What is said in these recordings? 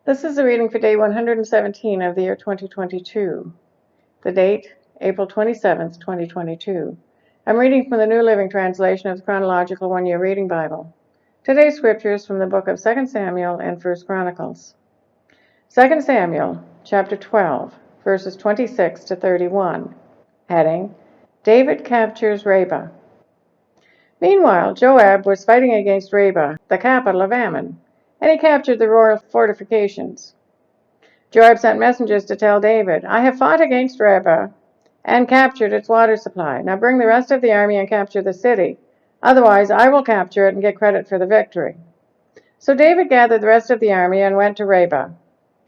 This is a reading for day 117 of the year 2022. The date, April 27th, 2022. I'm reading from the New Living Translation of the Chronological One-Year Reading Bible. Today's scriptures from the book of 2 Samuel and 1 Chronicles. 2 Samuel, chapter 12, verses 26 to 31. Heading, David captures Rabbah. Meanwhile, Joab was fighting against Rabbah, the capital of Ammon, and he captured the royal fortifications. Joab sent messengers to tell David, I have fought against Rabbah and captured its water supply. Now bring the rest of the army and capture the city. Otherwise, I will capture it and get credit for the victory. So David gathered the rest of the army and went to Rabbah,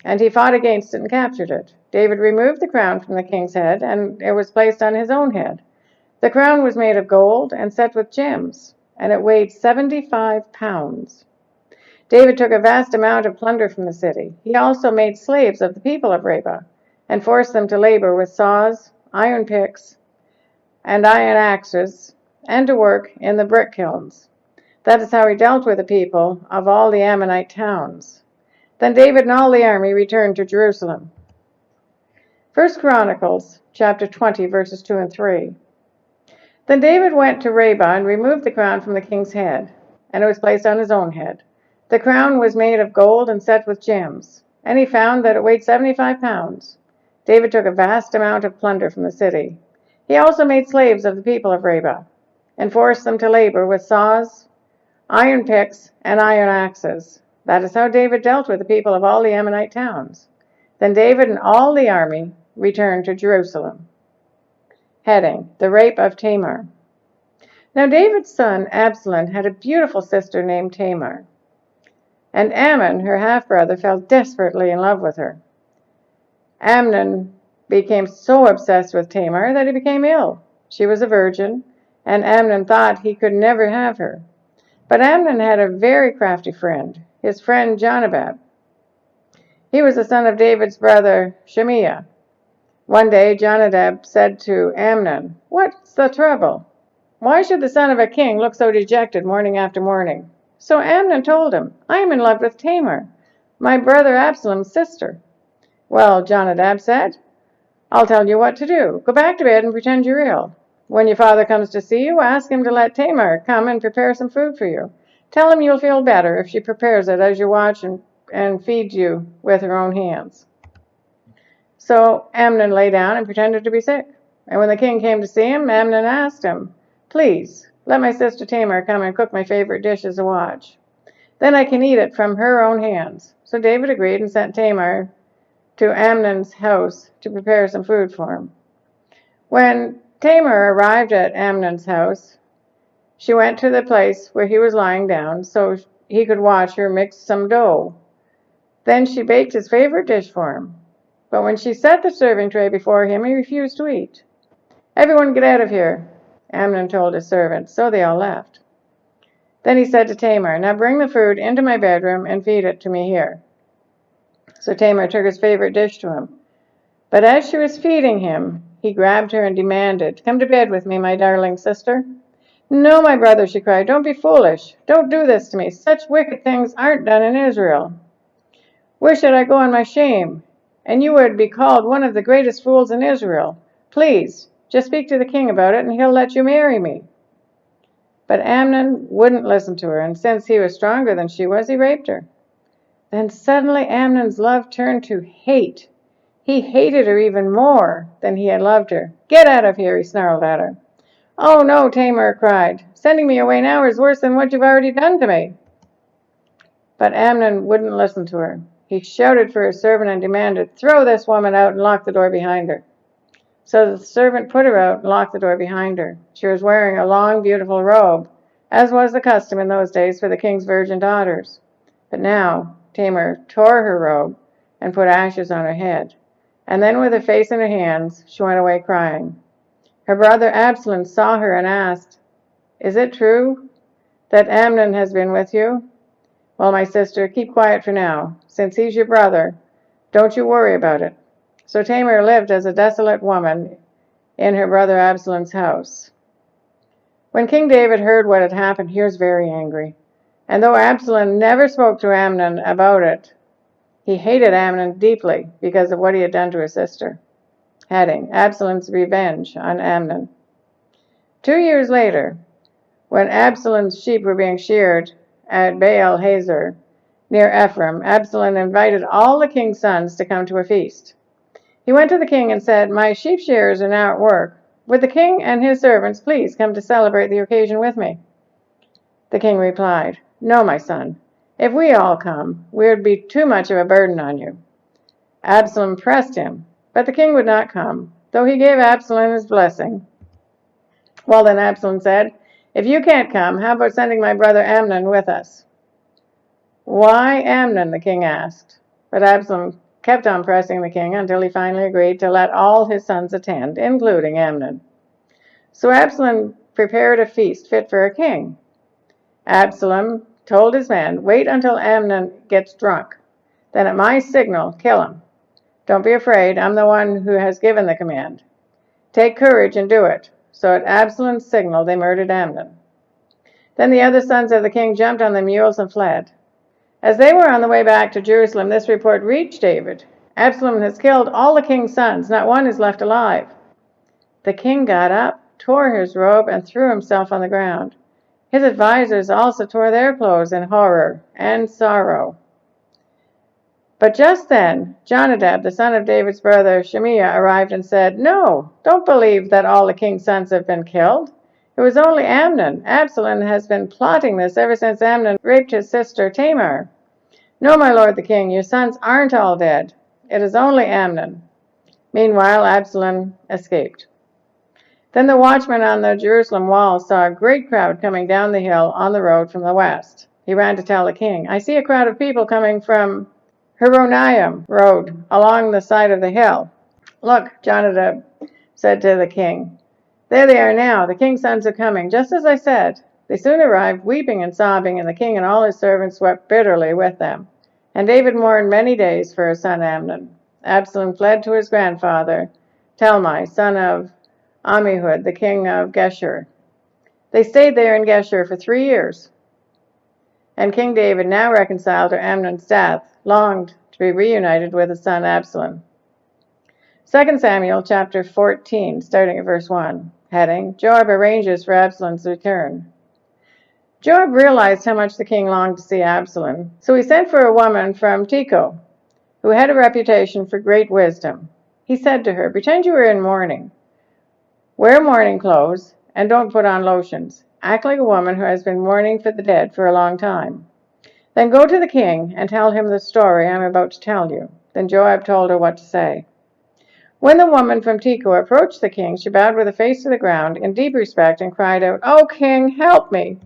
and he fought against it and captured it. David removed the crown from the king's head, and it was placed on his own head. The crown was made of gold and set with gems, and it weighed 75 pounds. David took a vast amount of plunder from the city. He also made slaves of the people of Rabbah and forced them to labor with saws, iron picks, and iron axes, and to work in the brick kilns. That is how he dealt with the people of all the Ammonite towns. Then David and all the army returned to Jerusalem. 1 Chronicles, chapter 20, verses 2 and 3. Then David went to Rabbah and removed the crown from the king's head, and it was placed on his own head. The crown was made of gold and set with gems, and he found that it weighed 75 pounds. David took a vast amount of plunder from the city. He also made slaves of the people of Rabbah, and forced them to labor with saws, iron picks, and iron axes. That is how David dealt with the people of all the Ammonite towns. Then David and all the army returned to Jerusalem. Heading, The Rape of Tamar. Now David's son Absalom had a beautiful sister named Tamar, and Ammon, her half-brother, fell desperately in love with her. Amnon became so obsessed with Tamar that he became ill. She was a virgin, and Amnon thought he could never have her. But Amnon had a very crafty friend, his friend Jonadab. He was the son of David's brother Shimea. One day Jonadab said to Amnon, What's the trouble? Why should the son of a king look so dejected morning after morning? So Amnon told him, I am in love with Tamar, my brother Absalom's sister. Well, Jonadab said, I'll tell you what to do. Go back to bed and pretend you're ill. When your father comes to see you, ask him to let Tamar come and prepare some food for you. Tell him you'll feel better if she prepares it as you watch and feed you with her own hands. So Amnon lay down and pretended to be sick. And when the king came to see him, Amnon asked him, Please, let my sister Tamar come and cook my favorite dish as a watch. Then I can eat it from her own hands. So David agreed and sent Tamar to Amnon's house to prepare some food for him. When Tamar arrived at Amnon's house, she went to the place where he was lying down so he could watch her mix some dough. Then she baked his favorite dish for him. But when she set the serving tray before him, he refused to eat. Everyone get out of here, Amnon told his servants, so they all left. Then he said to Tamar, Now bring the food into my bedroom and feed it to me here. So Tamar took his favorite dish to him. But as she was feeding him, he grabbed her and demanded, Come to bed with me, my darling sister. No, my brother, she cried, don't be foolish. Don't do this to me. Such wicked things aren't done in Israel. Where should I go on my shame? And you would be called one of the greatest fools in Israel. Please, just speak to the king about it, and he'll let you marry me. But Amnon wouldn't listen to her, and since he was stronger than she was, he raped her. Then suddenly Amnon's love turned to hate. He hated her even more than he had loved her. Get out of here, he snarled at her. Oh, no, Tamar cried. Sending me away now is worse than what you've already done to me. But Amnon wouldn't listen to her. He shouted for his servant and demanded, Throw this woman out and lock the door behind her. So the servant put her out and locked the door behind her. She was wearing a long, beautiful robe, as was the custom in those days for the king's virgin daughters. But now Tamar tore her robe and put ashes on her head. And then with her face in her hands, she went away crying. Her brother Absalom saw her and asked, Is it true that Amnon has been with you? Well, my sister, keep quiet for now. Since he's your brother, don't you worry about it. So Tamar lived as a desolate woman in her brother Absalom's house. When King David heard what had happened, he was very angry. And though Absalom never spoke to Amnon about it, He hated Amnon deeply because of what he had done to his sister. Heading: Absalom's revenge on Amnon. 2 years later, when Absalom's sheep were being sheared at Baal Hazor near Ephraim, Absalom invited all the king's sons to come to a feast. He went to the king and said, "My sheep shearers are now at work. Would the king and his servants please come to celebrate the occasion with me?" The king replied, "No, my son. If we all come, we would be too much of a burden on you." Absalom pressed him, but the king would not come, though he gave Absalom his blessing. Well, then Absalom said, "If you can't come, how about sending my brother Amnon with us?" "Why Amnon?" the king asked. But Absalom kept on pressing the king until he finally agreed to let all his sons attend, including Amnon. So Absalom prepared a feast fit for a king. Absalom told his men, "Wait until Amnon gets drunk. Then at my signal, kill him. Don't be afraid, I'm the one who has given the command. Take courage and do it." So at Absalom's signal, they murdered Amnon. Then the other sons of the king jumped on the mules and fled. As they were on the way back to Jerusalem, this report reached David: "Absalom has killed all the king's sons, not one is left alive." The king got up, tore his robe, and threw himself on the ground. His advisers also tore their clothes in horror and sorrow. But just then, Jonadab, the son of David's brother Shimea, arrived and said, "No, don't believe that all the king's sons have been killed. It was only Amnon. Absalom has been plotting this ever since Amnon raped his sister Tamar. No, my lord the king, your sons aren't all dead. It is only Amnon." Meanwhile, Absalom escaped. Then the watchman on the Jerusalem wall saw a great crowd coming down the hill on the road from the west. He ran to tell the king, "I see a crowd of people coming from Horonaim road along the side of the hill." "Look," Jonadab said to the king. "There they are now. The king's sons are coming, just as I said." They soon arrived, weeping and sobbing, and the king and all his servants wept bitterly with them. And David mourned many days for his son Amnon. Absalom fled to his grandfather, Talmai, son of Ammihud, the king of Geshur. They stayed there in Geshur for 3 years. And King David, now reconciled to Amnon's death, longed to be reunited with his son Absalom. 2 Samuel chapter 14, starting at verse 1. Heading: Joab arranges for Absalom's return. Joab realized how much the king longed to see Absalom, so he sent for a woman from Tekoa, who had a reputation for great wisdom. He said to her, "Pretend you are in mourning. Wear mourning clothes and don't put on lotions. Act like a woman who has been mourning for the dead for a long time. Then go to the king and tell him the story I'm about to tell you." Then Joab told her what to say. When the woman from Tekoa approached the king, she bowed with her face to the ground in deep respect and cried out, "O king, help me!"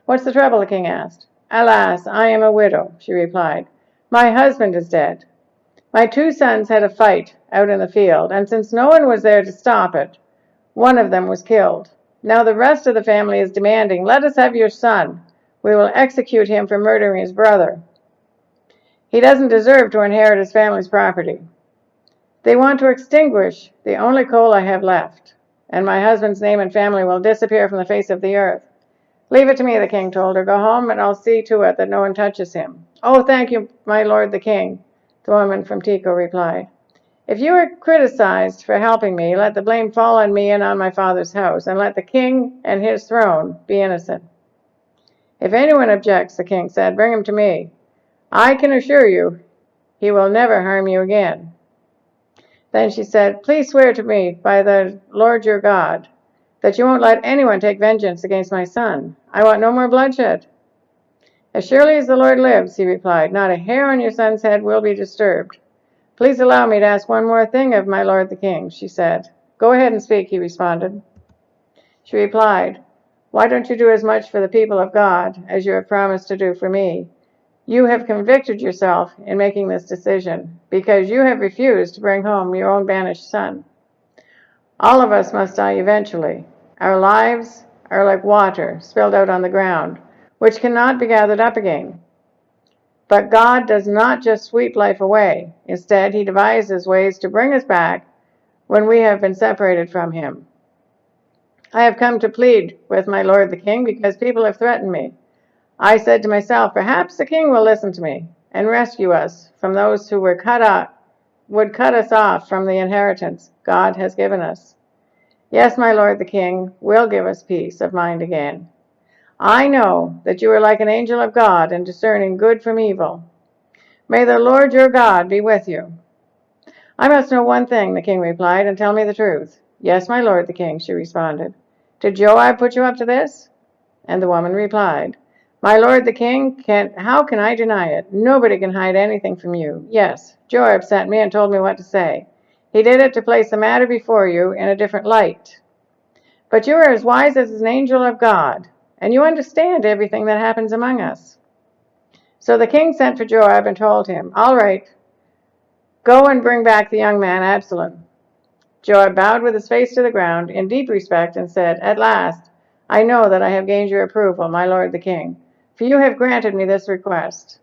"What's the trouble?" the king asked. "Alas, I am a widow," she replied. "My husband is dead. My 2 sons had a fight out in the field, and since no one was there to stop it, one of them was killed. Now the rest of the family is demanding, 'Let us have your son. We will execute him for murdering his brother. He doesn't deserve to inherit his family's property.' They want to extinguish the only coal I have left, and my husband's name and family will disappear from the face of the earth." "Leave it to me," the king told her. "Go home, and I'll see to it that no one touches him." "Oh, thank you, my lord the king," the woman from Tekoa replied. "If you are criticized for helping me, let the blame fall on me and on my father's house, and let the king and his throne be innocent." "If anyone objects," the king said, "bring him to me. I can assure you he will never harm you again." Then she said, "Please swear to me by the Lord your God that you won't let anyone take vengeance against my son. I want no more bloodshed." "As surely as the Lord lives," he replied, "not a hair on your son's head will be disturbed." "Please allow me to ask one more thing of my lord the king," she said. "Go ahead and speak," he responded. She replied, "Why don't you do as much for the people of God as you have promised to do for me? You have convicted yourself in making this decision because you have refused to bring home your own banished son. All of us must die eventually. Our lives are like water spilled out on the ground, which cannot be gathered up again. But God does not just sweep life away. Instead, he devises ways to bring us back when we have been separated from him. I have come to plead with my lord the king because people have threatened me. I said to myself, perhaps the king will listen to me. and rescue us from those who would cut us off from the inheritance God has given us. Yes, my lord the king will give us peace of mind again. I know that you are like an angel of God in discerning good from evil. May the Lord your God be with you." "I must know one thing," the king replied, "and tell me the truth." "Yes, my lord the king," she responded. "Did Joab put you up to this?" And the woman replied, "My lord the king, how can I deny it? Nobody can hide anything from you. Yes, Joab sent me and told me what to say. He did it to place the matter before you in a different light. But you are as wise as an angel of God, and you understand everything that happens among us." So the king sent for Joab and told him, "All right, go and bring back the young man Absalom." Joab bowed with his face to the ground in deep respect and said, "At last, I know that I have gained your approval, my lord the king, for you have granted me this request."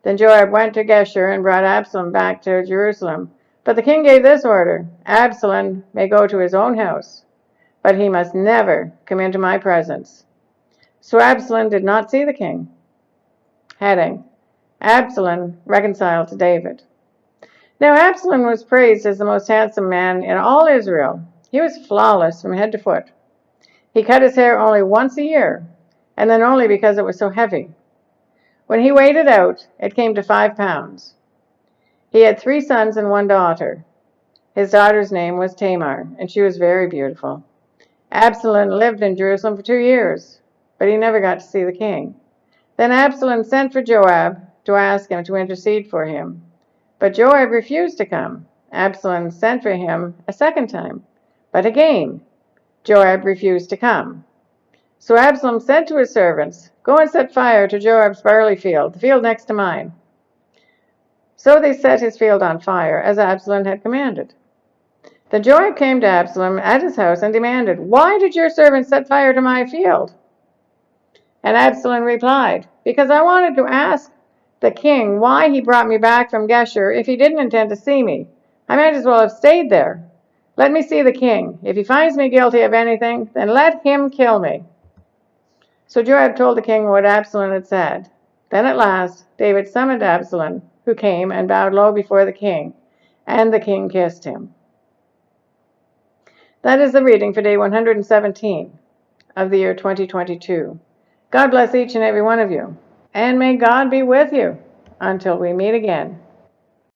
Then Joab went to Geshur and brought Absalom back to Jerusalem. But the king gave this order: "Absalom may go to his own house, but he must never come into my presence." So Absalom did not see the king. Heading: Absalom reconciled to David. Now Absalom was praised as the most handsome man in all Israel. He was flawless from head to foot. He cut his hair only once a year, and then only because it was so heavy. When he weighed it out, it came to 5 pounds. He had 3 sons and 1 daughter. His daughter's name was Tamar, and she was very beautiful. Absalom lived in Jerusalem for 2 years, but he never got to see the king. Then Absalom sent for Joab to ask him to intercede for him. But Joab refused to come. Absalom sent for him a second time, but again Joab refused to come. So Absalom said to his servants, "Go and set fire to Joab's barley field, the field next to mine." So they set his field on fire, as Absalom had commanded. Then Joab came to Absalom at his house and demanded, "Why did your servants set fire to my field?" And Absalom replied, "Because I wanted to ask the king why he brought me back from Geshur if he didn't intend to see me. I might as well have stayed there. Let me see the king. If he finds me guilty of anything, then let him kill me." So Joab told the king what Absalom had said. Then at last David summoned Absalom, who came and bowed low before the king, and the king kissed him. That is the reading for day 117 of the year 2022. God bless each and every one of you, and may God be with you until we meet again.